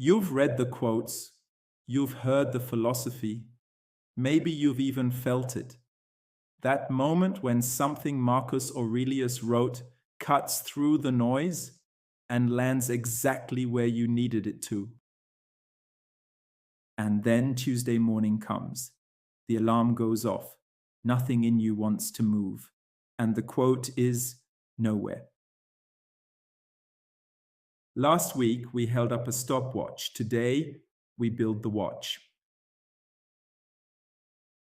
You've read the quotes, you've heard the philosophy, maybe you've even felt it. That moment when something Marcus Aurelius wrote cuts through the noise and lands exactly where you needed it to. And then Tuesday morning comes. The alarm goes off. Nothing in you wants to move. And the quote is nowhere. Last week, we held up a stopwatch. Today, we build the watch.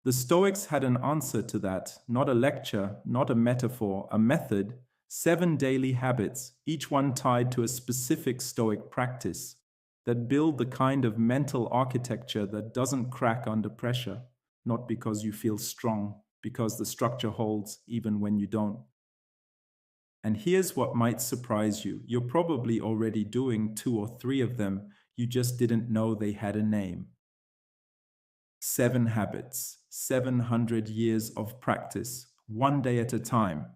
The Stoics had an answer to that, not a lecture, not a metaphor, a method, 7 daily habits, each one tied to a specific Stoic practice, that build the kind of mental architecture that doesn't crack under pressure, not because you feel strong, because the structure holds even when you don't. And here's what might surprise you. You're probably already doing 2 or 3 of them. You just didn't know they had a name. 7 habits, 700 years of practice, one day at a time.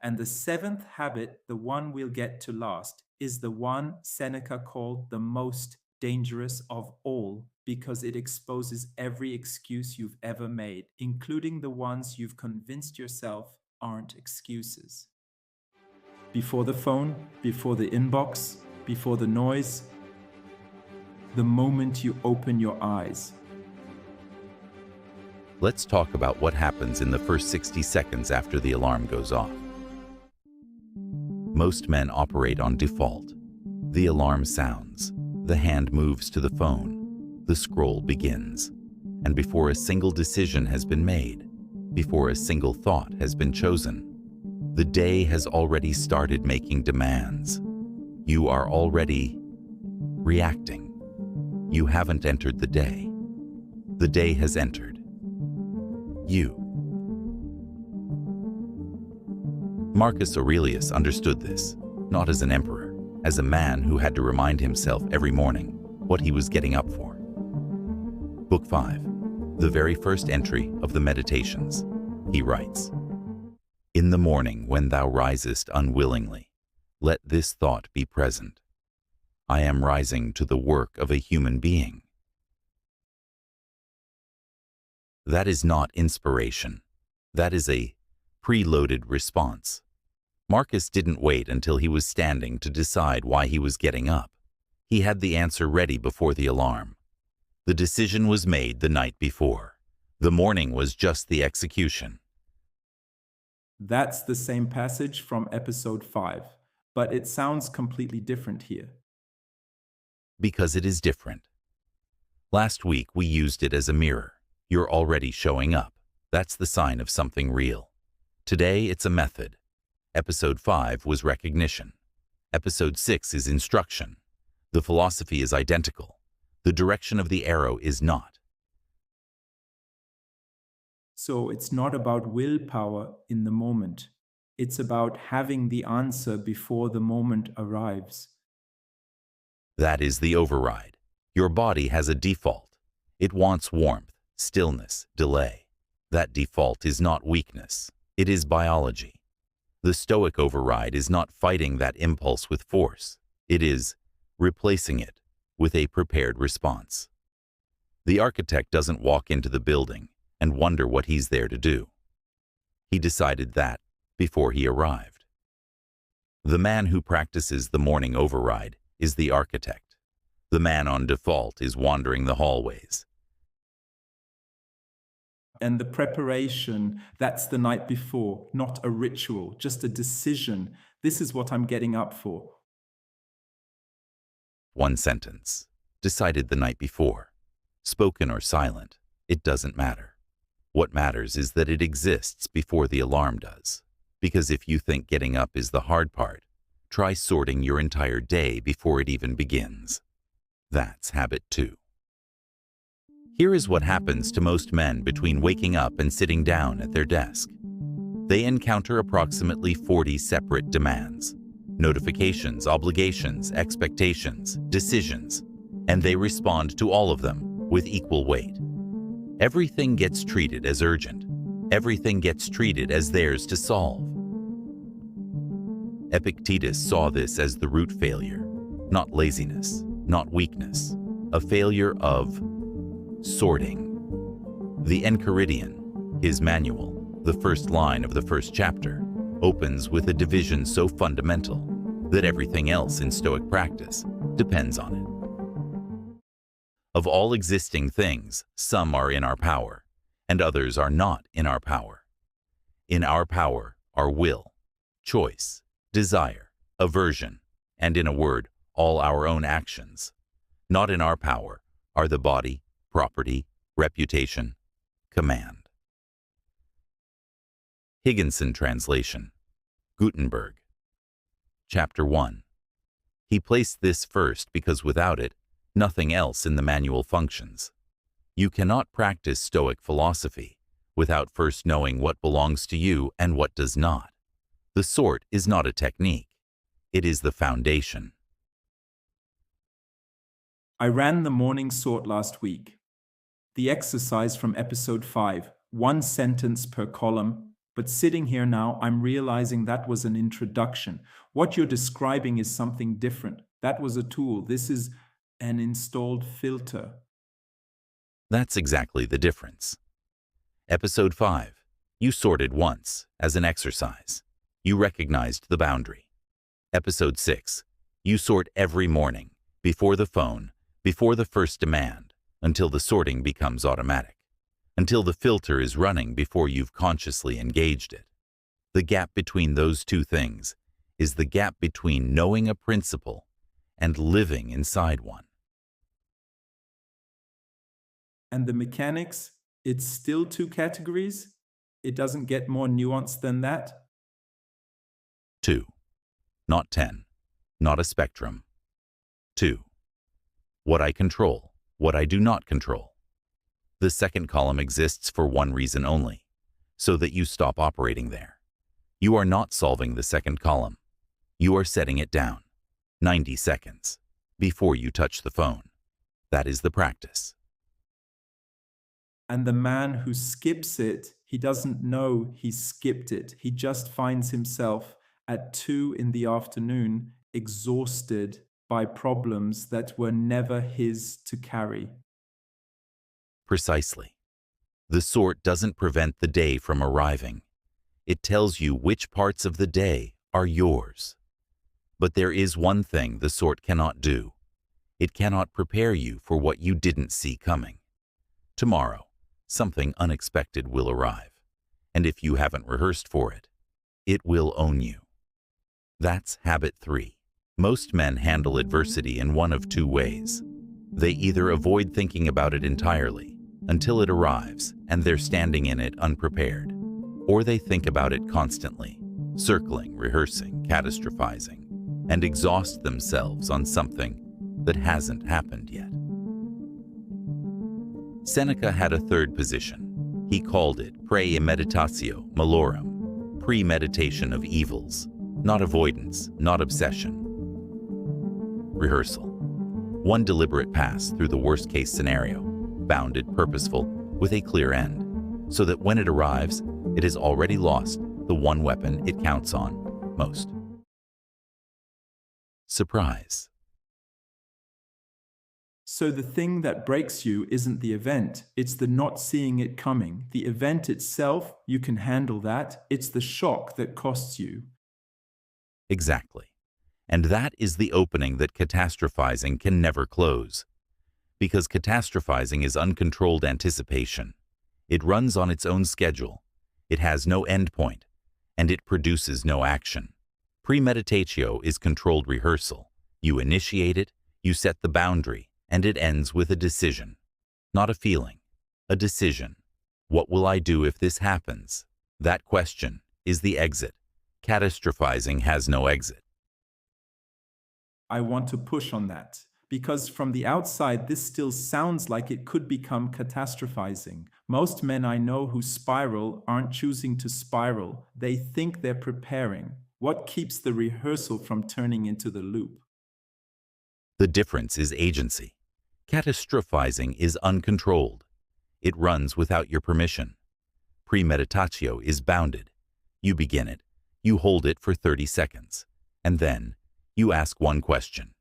And the 7th habit, the one we'll get to last, is the one Seneca called the most dangerous of all, because it exposes every excuse you've ever made, including the ones you've convinced yourself aren't excuses. Before the phone, before the inbox, before the noise, the moment you open your eyes. Let's talk about what happens in the first 60 seconds after the alarm goes off. Most men operate on default. The alarm sounds, the hand moves to the phone, the scroll begins, and before a single decision has been made, before a single thought has been chosen, the day has already started making demands. You are already reacting. You haven't entered the day. The day has entered you. Marcus Aurelius understood this, not as an emperor, as a man who had to remind himself every morning what he was getting up for. Book 5, the very first entry of the Meditations, he writes, "In the morning when thou risest unwillingly, let this thought be present. I am rising to the work of a human being." That is not inspiration. That is a preloaded response. Marcus didn't wait until he was standing to decide why he was getting up. He had the answer ready before the alarm. The decision was made the night before. The morning was just the execution. That's the same passage from episode 5, but it sounds completely different here. Because it is different. Last week we used it as a mirror. You're already showing up. That's the sign of something real. Today it's a method. Episode 5 was recognition. Episode 6 is instruction. The philosophy is identical. The direction of the arrow is not. So it's not about willpower in the moment. It's about having the answer before the moment arrives. That is the override. Your body has a default. It wants warmth, stillness, delay. That default is not weakness. It is biology. The Stoic override is not fighting that impulse with force. It is replacing it with a prepared response. The architect doesn't walk into the building and wonder what he's there to do. He decided that before he arrived. The man who practices the morning override is the architect. The man on default is wandering the hallways. And the preparation, that's the night before, not a ritual, just a decision. This is what I'm getting up for. One sentence, decided the night before. Spoken or silent, it doesn't matter. What matters is that it exists before the alarm does. Because if you think getting up is the hard part, try sorting your entire day before it even begins. That's habit 2. Here is what happens to most men between waking up and sitting down at their desk. They encounter approximately 40 separate demands, notifications, obligations, expectations, decisions, and they respond to all of them with equal weight. Everything gets treated as urgent. Everything gets treated as theirs to solve. Epictetus saw this as the root failure. not laziness, not weakness, a failure of sorting. The Enchiridion, his manual, the first line of the first chapter, opens with a division so fundamental that everything else in Stoic practice depends on it. Of all existing things, some are in our power, and others are not in our power. In our power are will, choice, desire, aversion, and in a word, all our own actions. Not in our power are the body, property, reputation, command. Higginson translation, Gutenberg. Chapter 1. He placed this first because without it, nothing else in the manual functions. You cannot practice Stoic philosophy without first knowing what belongs to you and what does not. The sort is not a technique. It is the foundation. I ran the morning sort last week. The exercise from episode 5, 1 sentence per column, but sitting here now, I'm realizing that was an introduction. What you're describing is something different. That was a tool. This is an installed filter. That's exactly the difference. Episode 5. You sorted once, as an exercise. You recognized the boundary. Episode 6. You sort every morning, before the phone, before the first demand, until the sorting becomes automatic, until the filter is running before you've consciously engaged it. The gap between those two things is the gap between knowing a principle and living inside one. And the mechanics, it's still 2 categories? It doesn't get more nuanced than that? 2. Not 10. Not a spectrum. 2. What I control, what I do not control. The second column exists for one reason only, so that you stop operating there. You are not solving the second column. You are setting it down, 90 seconds, before you touch the phone. That is the practice. And the man who skips it, he doesn't know he skipped it. He just finds himself at 2 in the afternoon, exhausted by problems that were never his to carry. Precisely. The sort doesn't prevent the day from arriving. It tells you which parts of the day are yours. But there is one thing the sort cannot do. It cannot prepare you for what you didn't see coming. Tomorrow, something unexpected will arrive, and if you haven't rehearsed for it, it will own you. That's habit 3. Most men handle adversity in one of 2 ways. They either avoid thinking about it entirely until it arrives and they're standing in it unprepared, or they think about it constantly, circling, rehearsing, catastrophizing, and exhaust themselves on something that hasn't happened yet. Seneca had a third position. He called it pre-meditatio malorum, premeditation of evils, not avoidance, not obsession. Rehearsal. One deliberate pass through the worst-case scenario, bounded, purposeful, with a clear end, so that when it arrives, it has already lost the one weapon it counts on most. Surprise. So the thing that breaks you isn't the event, it's the not seeing it coming. The event itself, you can handle that. It's the shock that costs you. Exactly. And that is the opening that catastrophizing can never close. Because catastrophizing is uncontrolled anticipation. It runs on its own schedule. It has no endpoint, and it produces no action. Premeditatio is controlled rehearsal. You initiate it, you set the boundary, and it ends with a decision. Not a feeling, a decision. What will I do if this happens? That question is the exit. Catastrophizing has no exit. I want to push on that, because from the outside, this still sounds like it could become catastrophizing. Most men I know who spiral aren't choosing to spiral. They think they're preparing. What keeps the rehearsal from turning into the loop? The difference is agency. Catastrophizing is uncontrolled. It runs without your permission. Premeditatio is bounded. You begin it, you hold it for 30 seconds, and then you ask one question.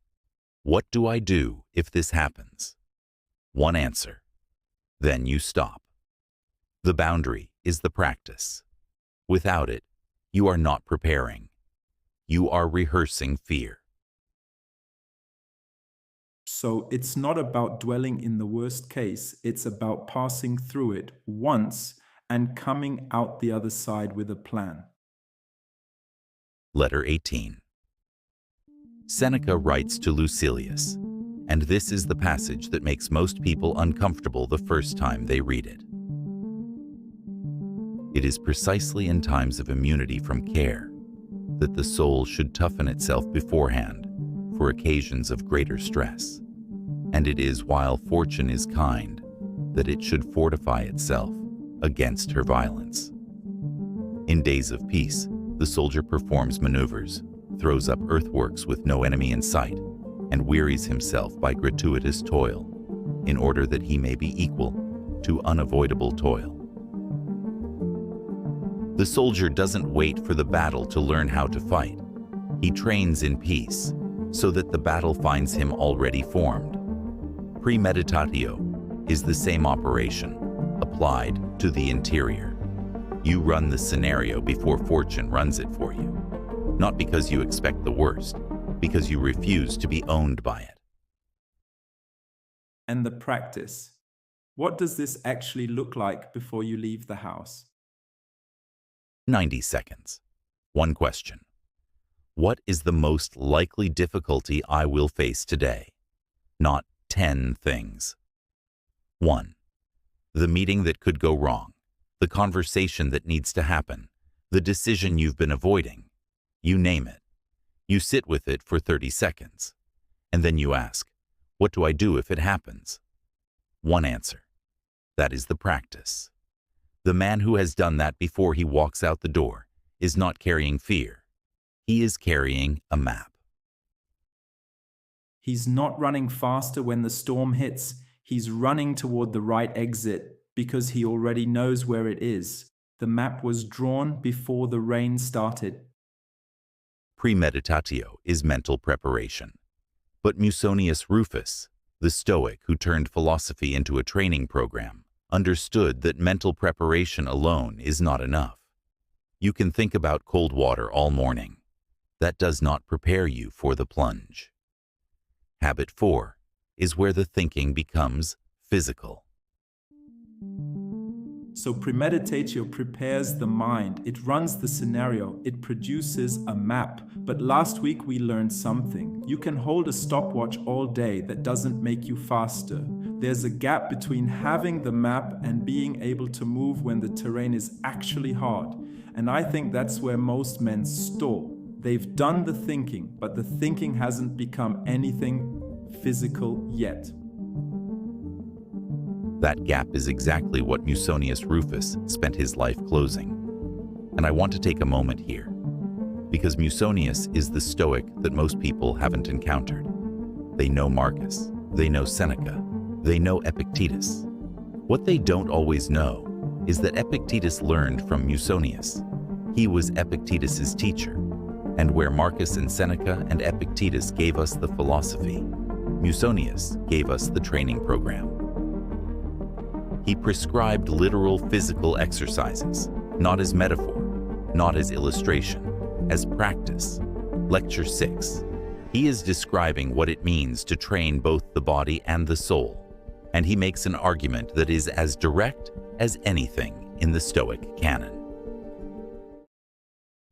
What do I do if this happens? One answer. Then you stop. The boundary is the practice. Without it, you are not preparing. You are rehearsing fear. So it's not about dwelling in the worst case, it's about passing through it once and coming out the other side with a plan. Letter 18. Seneca writes to Lucilius, and this is the passage that makes most people uncomfortable the first time they read it. It is precisely in times of immunity from care that the soul should toughen itself beforehand for occasions of greater stress, and it is while fortune is kind that it should fortify itself against her violence. In days of peace, the soldier performs maneuvers, throws up earthworks with no enemy in sight, and wearies himself by gratuitous toil, in order that he may be equal to unavoidable toil. The soldier doesn't wait for the battle to learn how to fight. He trains in peace, so that the battle finds him already formed. Premeditatio is the same operation, applied to the interior. You run the scenario before fortune runs it for you, not because you expect the worst, because you refuse to be owned by it. And the practice. What does this actually look like before you leave the house? 90 seconds. One question. What is the most likely difficulty I will face today? Not 10 things. 1. The meeting that could go wrong, the conversation that needs to happen, the decision you've been avoiding. You name it. You sit with it for 30 seconds. And then you ask, what do I do if it happens? One answer. That is the practice. The man who has done that before he walks out the door is not carrying fear. He is carrying a map. He's not running faster when the storm hits. He's running toward the right exit because he already knows where it is. The map was drawn before the rain started. Premeditatio is mental preparation. But Musonius Rufus, the Stoic who turned philosophy into a training program, understood that mental preparation alone is not enough. You can think about cold water all morning. That does not prepare you for the plunge. Habit 4 is where the thinking becomes physical. So premeditatio prepares the mind. It runs the scenario. It produces a map. But last week we learned something. You can hold a stopwatch all day. That doesn't make you faster. There's a gap between having the map and being able to move when the terrain is actually hard. And I think that's where most men stall. They've done the thinking, but the thinking hasn't become anything physical yet. That gap is exactly what Musonius Rufus spent his life closing. And I want to take a moment here, because Musonius is the Stoic that most people haven't encountered. They know Marcus, they know Seneca, they know Epictetus. What they don't always know is that Epictetus learned from Musonius. He was Epictetus's teacher, and where Marcus and Seneca and Epictetus gave us the philosophy, Musonius gave us the training program. He prescribed literal physical exercises, not as metaphor, not as illustration, as practice. Lecture 6. He is describing what it means to train both the body and the soul, and he makes an argument that is as direct as anything in the Stoic canon.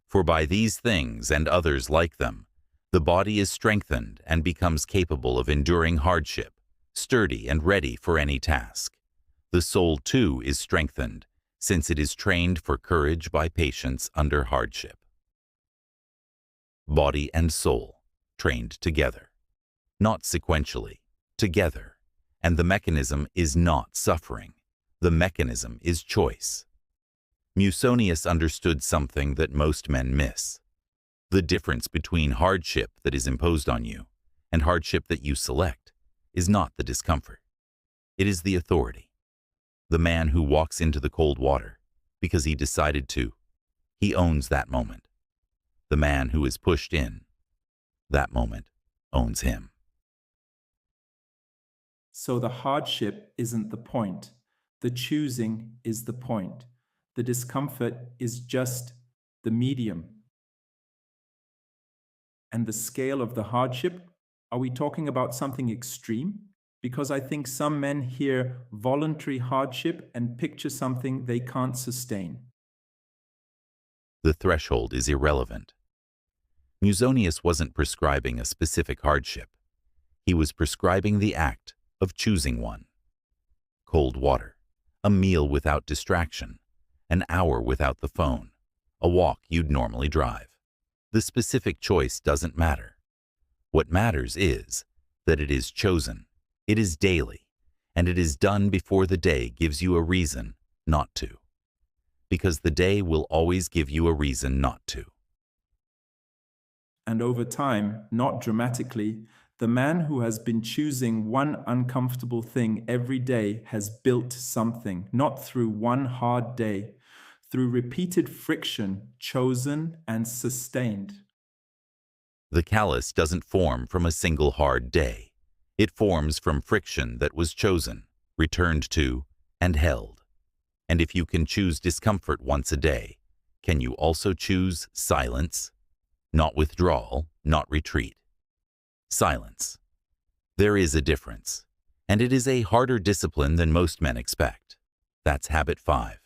For by these things and others like them, the body is strengthened and becomes capable of enduring hardship, sturdy and ready for any task. The soul, too, is strengthened, since it is trained for courage by patience under hardship. Body and soul, trained together. Not sequentially, together. And the mechanism is not suffering. The mechanism is choice. Musonius understood something that most men miss. The difference between hardship that is imposed on you and hardship that you select is not the discomfort. It is the authority. The man who walks into the cold water because he decided to, he owns that moment. The man who is pushed in, that moment owns him. So the hardship isn't the point. The choosing is the point. The discomfort is just the medium. And the scale of the hardship, are we talking about something extreme? Because I think some men hear voluntary hardship and picture something they can't sustain. The threshold is irrelevant. Musonius wasn't prescribing a specific hardship. He was prescribing the act of choosing one. Cold water, a meal without distraction, an hour without the phone, a walk you'd normally drive. The specific choice doesn't matter. What matters is that it is chosen, it is daily, and it is done before the day gives you a reason not to. Because the day will always give you a reason not to. And over time, not dramatically, the man who has been choosing one uncomfortable thing every day has built something, not through one hard day, through repeated friction, chosen and sustained. The callus doesn't form from a single hard day. It forms from friction that was chosen, returned to, and held. And if you can choose discomfort once a day, can you also choose silence? Not withdrawal, not retreat. Silence. There is a difference, and it is a harder discipline than most men expect. That's habit 5.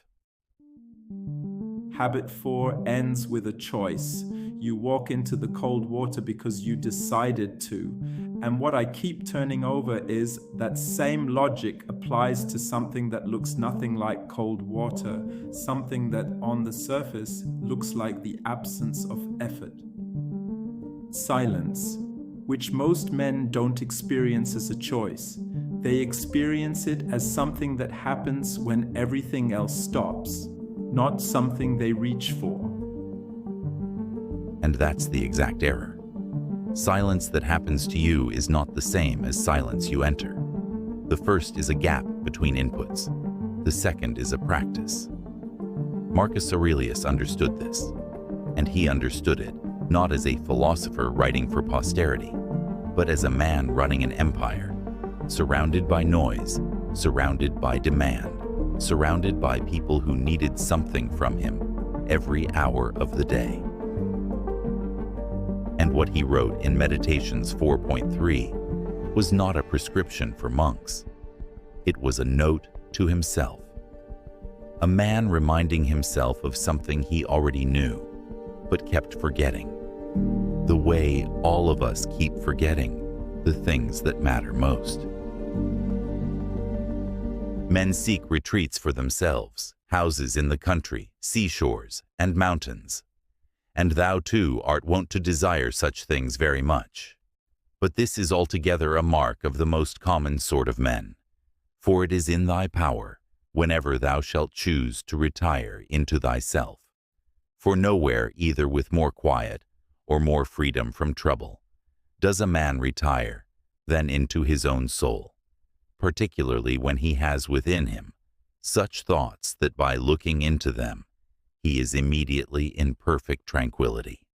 Habit 4 ends with a choice. You walk into the cold water because you decided to. And what I keep turning over is that same logic applies to something that looks nothing like cold water, something that on the surface looks like the absence of effort. Silence, which most men don't experience as a choice. They experience it as something that happens when everything else stops, not something they reach for. And that's the exact error. Silence that happens to you is not the same as silence you enter. The first is a gap between inputs. The second is a practice. Marcus Aurelius understood this, and he understood it not as a philosopher writing for posterity, but as a man running an empire, surrounded by noise, surrounded by demand, surrounded by people who needed something from him every hour of the day. And what he wrote in Meditations 4.3 was not a prescription for monks. It was a note to himself. A man reminding himself of something he already knew, but kept forgetting. The way all of us keep forgetting the things that matter most. Men seek retreats for themselves, houses in the country, seashores, and mountains. And thou too art wont to desire such things very much. But this is altogether a mark of the most common sort of men. For it is in thy power, whenever thou shalt choose to retire into thyself. For nowhere, either with more quiet or more freedom from trouble, does a man retire than into his own soul, particularly when he has within him such thoughts that by looking into them, he is immediately in perfect tranquility.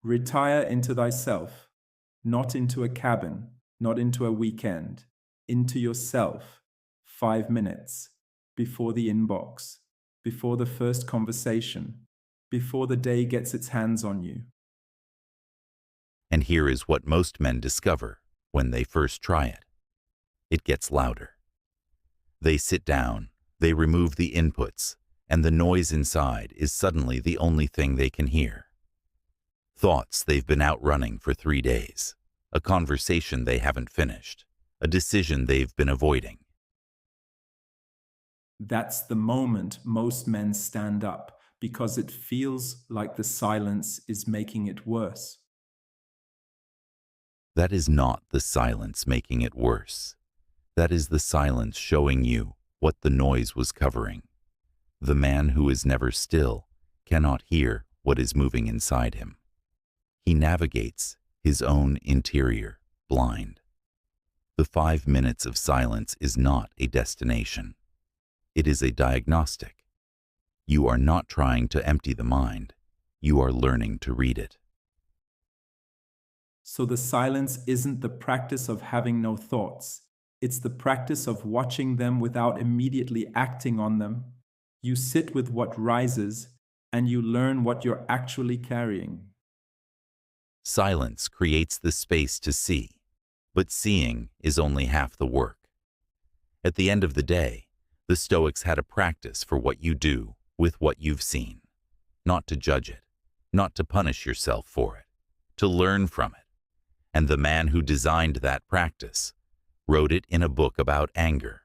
Retire into thyself, not into a cabin, not into a weekend, into yourself, 5 minutes, before the inbox, before the first conversation, before the day gets its hands on you. And here is what most men discover when they first try it. It gets louder. They sit down, they remove the inputs, and the noise inside is suddenly the only thing they can hear. Thoughts they've been out running for 3 days, a conversation they haven't finished, a decision they've been avoiding. That's the moment most men stand up, because it feels like the silence is making it worse. That is not the silence making it worse. That is the silence showing you what the noise was covering. The man who is never still cannot hear what is moving inside him. He navigates his own interior blind. The 5 minutes of silence is not a destination. It is a diagnostic. You are not trying to empty the mind. You are learning to read it. So the silence isn't the practice of having no thoughts. It's the practice of watching them without immediately acting on them. You sit with what rises, and you learn what you're actually carrying. Silence creates the space to see, but seeing is only half the work. At the end of the day, the Stoics had a practice for what you do with what you've seen. Not to judge it, not to punish yourself for it, to learn from it. And the man who designed that practice wrote it in a book about anger,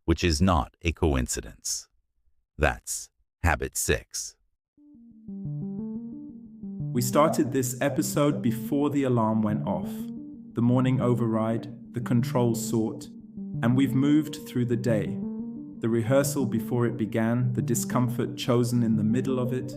which is not a coincidence. That's Habit 6. We started this episode before the alarm went off, the morning override, the control sought, and we've moved through the day. The rehearsal before it began, the discomfort chosen in the middle of it,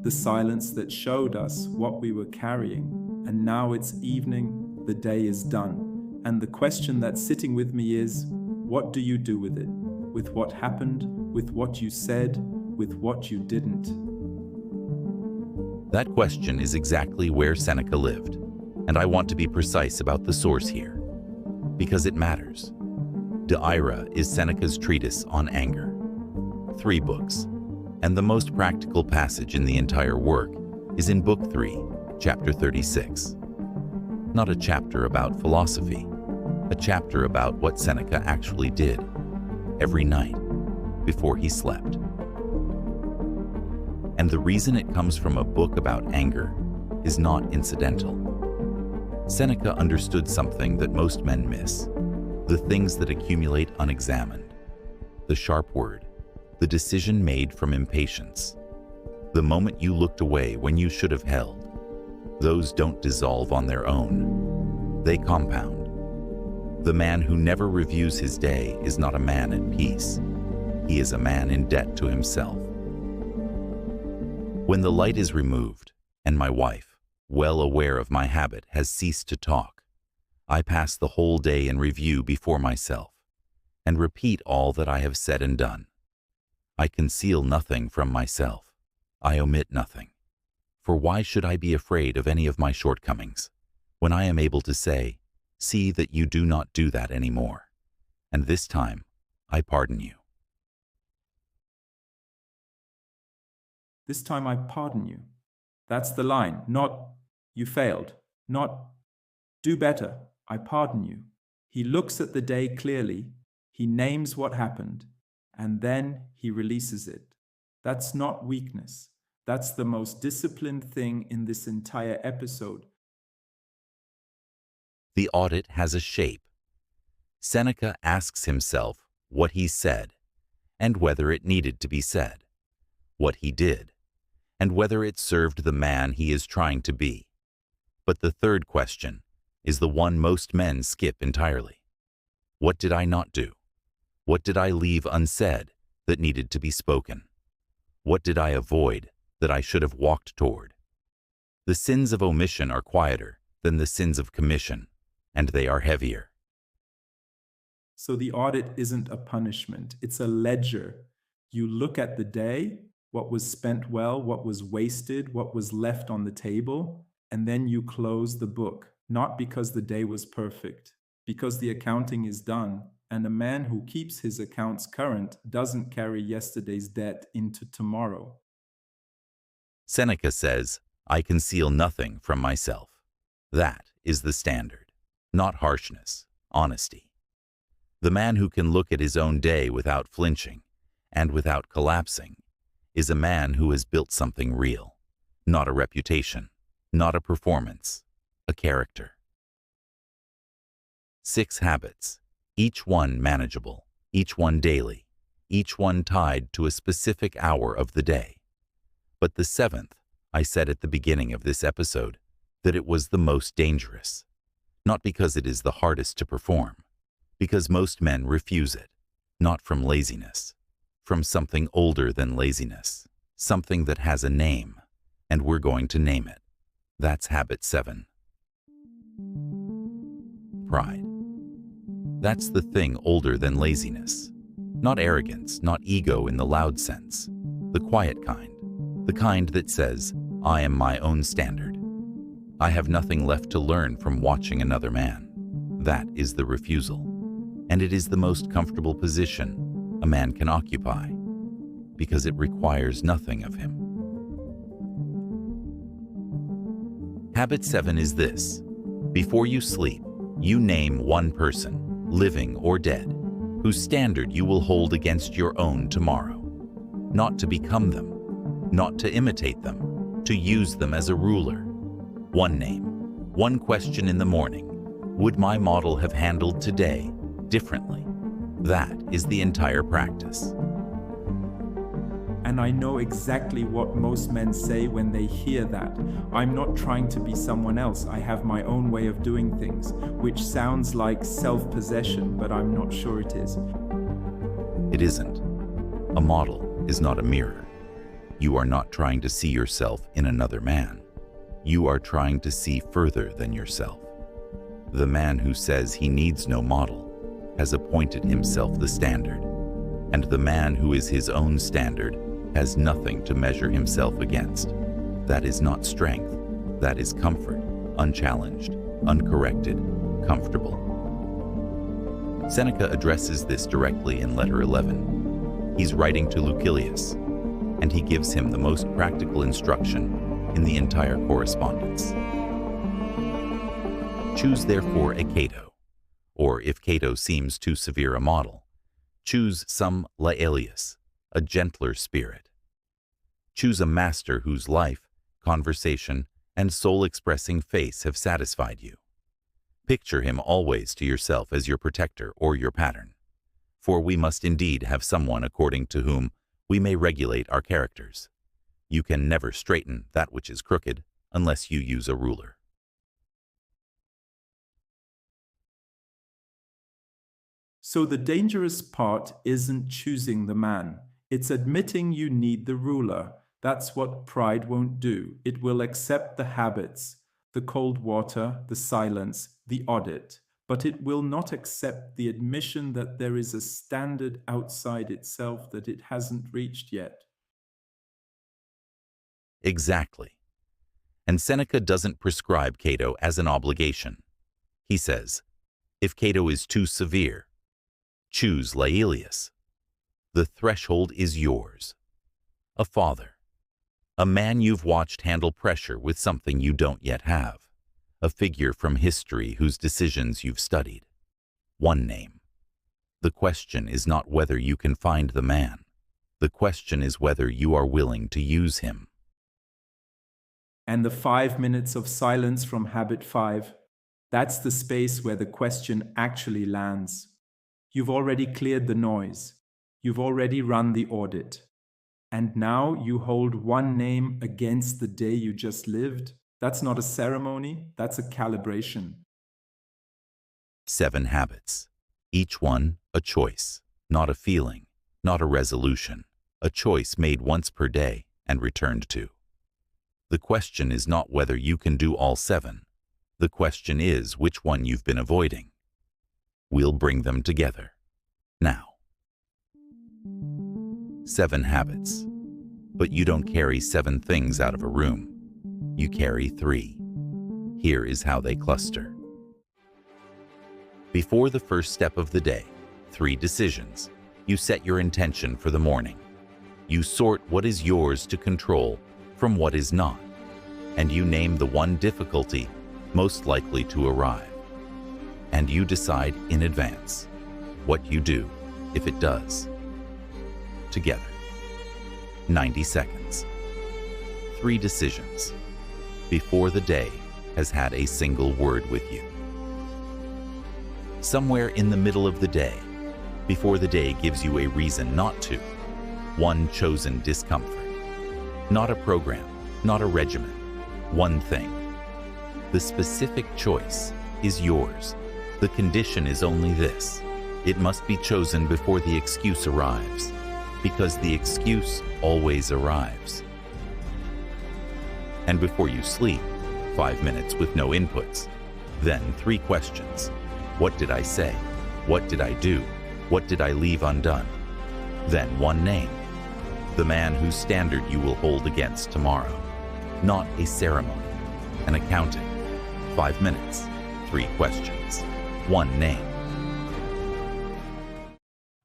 the silence that showed us what we were carrying, and now it's evening, the day is done, and the question that's sitting with me is, what do you do with it? With what happened, with what you said, with what you didn't? That question is exactly where Seneca lived, and I want to be precise about the source here, because it matters. De Ira is Seneca's treatise on anger. 3 books, and the most practical passage in the entire work is in Book 3, Chapter 36. Not a chapter about philosophy, a chapter about what Seneca actually did every night before he slept. And the reason it comes from a book about anger is not incidental. Seneca understood something that most men miss. The things that accumulate unexamined, the sharp word, the decision made from impatience, the moment you looked away when you should have held, those don't dissolve on their own. They compound. The man who never reviews his day is not a man at peace. He is a man in debt to himself. When the light is removed, and my wife, well aware of my habit, has ceased to talk, I pass the whole day in review before myself, and repeat all that I have said and done. I conceal nothing from myself. I omit nothing. For why should I be afraid of any of my shortcomings, when I am able to say, see that you do not do that anymore, and this time I pardon you. This time I pardon you. That's the line, not you failed, not do better. I pardon you. He looks at the day clearly, he names what happened, and then he releases it. That's not weakness. That's the most disciplined thing in this entire episode. The audit has a shape. Seneca asks himself what he said, and whether it needed to be said, what he did, and whether it served the man he is trying to be. But the third question is the one most men skip entirely. What did I not do? What did I leave unsaid that needed to be spoken? What did I avoid that I should have walked toward? The sins of omission are quieter than the sins of commission, and they are heavier. So the audit isn't a punishment, it's a ledger. You look at the day, what was spent well, what was wasted, what was left on the table, and then you close the book. Not because the day was perfect, because the accounting is done, and a man who keeps his accounts current doesn't carry yesterday's debt into tomorrow. Seneca says, I conceal nothing from myself. That is the standard, not harshness, honesty. The man who can look at his own day without flinching and without collapsing is a man who has built something real, not a reputation, not a performance, a character. 6 habits, each one manageable, each one daily, each one tied to a specific hour of the day. But the 7th, I said at the beginning of this episode that it was the most dangerous, not because it is the hardest to perform, because most men refuse it, not from laziness, from something older than laziness, something that has a name, and we're going to name it. That's habit 7. Pride. That's the thing older than laziness. Not arrogance, not ego in the loud sense. The quiet kind. The kind that says, I am my own standard. I have nothing left to learn from watching another man. That is the refusal. And it is the most comfortable position a man can occupy, because it requires nothing of him. Habit 7 is this. Before you sleep, you name one person, living or dead, whose standard you will hold against your own tomorrow. Not to become them, not to imitate them, to use them as a ruler. One name, one question in the morning. Would my model have handled today differently? That is the entire practice. And I know exactly what most men say when they hear that. I'm not trying to be someone else. I have my own way of doing things, which sounds like self-possession, but I'm not sure it is. It isn't. A model is not a mirror. You are not trying to see yourself in another man. You are trying to see further than yourself. The man who says he needs no model has appointed himself the standard, and the man who is his own standard has nothing to measure himself against. That is not strength. That is comfort, unchallenged, uncorrected, comfortable. Seneca addresses this directly in letter 11. He's writing to Lucilius, and he gives him the most practical instruction in the entire correspondence. Choose therefore a Cato, or if Cato seems too severe a model, choose some Laelius, a gentler spirit. Choose a master whose life, conversation, and soul-expressing face have satisfied you. Picture him always to yourself as your protector or your pattern, for we must indeed have someone according to whom we may regulate our characters. You can never straighten that which is crooked unless you use a ruler. So the dangerous part isn't choosing the man. It's admitting you need the ruler. That's what pride won't do. It will accept the habits, the cold water, the silence, the audit, but it will not accept the admission that there is a standard outside itself that it hasn't reached yet. Exactly. And Seneca doesn't prescribe Cato as an obligation. He says, if Cato is too severe, choose Laelius. The threshold is yours. A father. A man you've watched handle pressure with something you don't yet have. A figure from history whose decisions you've studied. One name. The question is not whether you can find the man. The question is whether you are willing to use him. And the 5 minutes of silence from habit 5, that's the space where the question actually lands. You've already cleared the noise. You've already run the audit. And now you hold one name against the day you just lived. That's not a ceremony, that's a calibration. 7 habits. Each one a choice, not a feeling, not a resolution. A choice made once per day and returned to. The question is not whether you can do all 7. The question is which one you've been avoiding. We'll bring them together. Now. 7 habits. But you don't carry 7 things out of a room. You carry 3. Here is how they cluster. Before the first step of the day, 3 decisions. You set your intention for the morning. You sort what is yours to control from what is not. And you name the one difficulty most likely to arrive. And you decide in advance what you do if it does. Together. 90 seconds. 3 decisions. Before the day has had a single word with you. Somewhere in the middle of the day, before the day gives you a reason not to. One chosen discomfort. Not a program, not a regimen. One thing. The specific choice is yours. The condition is only this. It must be chosen before the excuse arrives, because the excuse always arrives. And before you sleep, 5 minutes with no inputs. Then 3 questions. What did I say? What did I do? What did I leave undone? Then 1 name. The man whose standard you will hold against tomorrow. Not a ceremony. an accounting. 5 minutes, 3 questions, 1 name.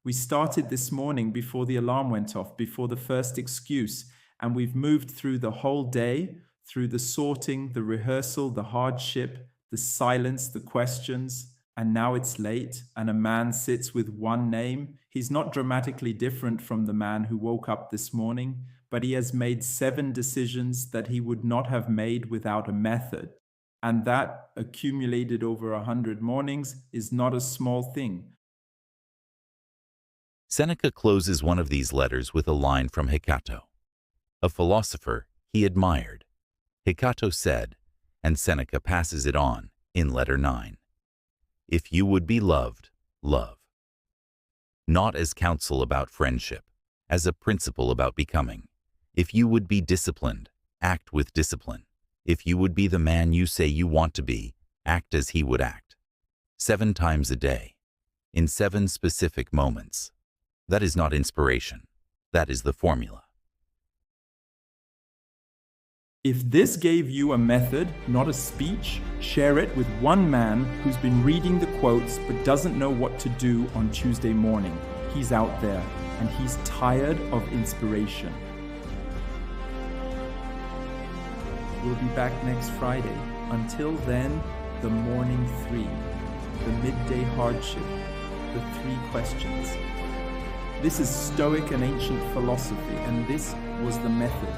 We started this morning before the alarm went off, before the first excuse, and we've moved through the whole day, through the sorting, the rehearsal, the hardship, the silence, the questions, and now it's late, and a man sits with 1 name. He's not dramatically different from the man who woke up this morning, but he has made 7 decisions that he would not have made without a method. And that, accumulated over 100 mornings, is not a small thing. Seneca closes one of these letters with a line from Epictetus, a philosopher he admired. Epictetus said, and Seneca passes it on in letter 9, "If you would be loved, love." Not as counsel about friendship, as a principle about becoming. If you would be disciplined, act with discipline. If you would be the man you say you want to be, act as he would act. 7 times a day, in 7 specific moments. That is not inspiration. That is the formula. If this gave you a method, not a speech, share it with 1 man who's been reading the quotes but doesn't know what to do on Tuesday morning. He's out there, and he's tired of inspiration. We'll be back next Friday. Until then, the morning 3, the midday hardship, the 3 questions. This is Stoic and ancient philosophy, and this was the method.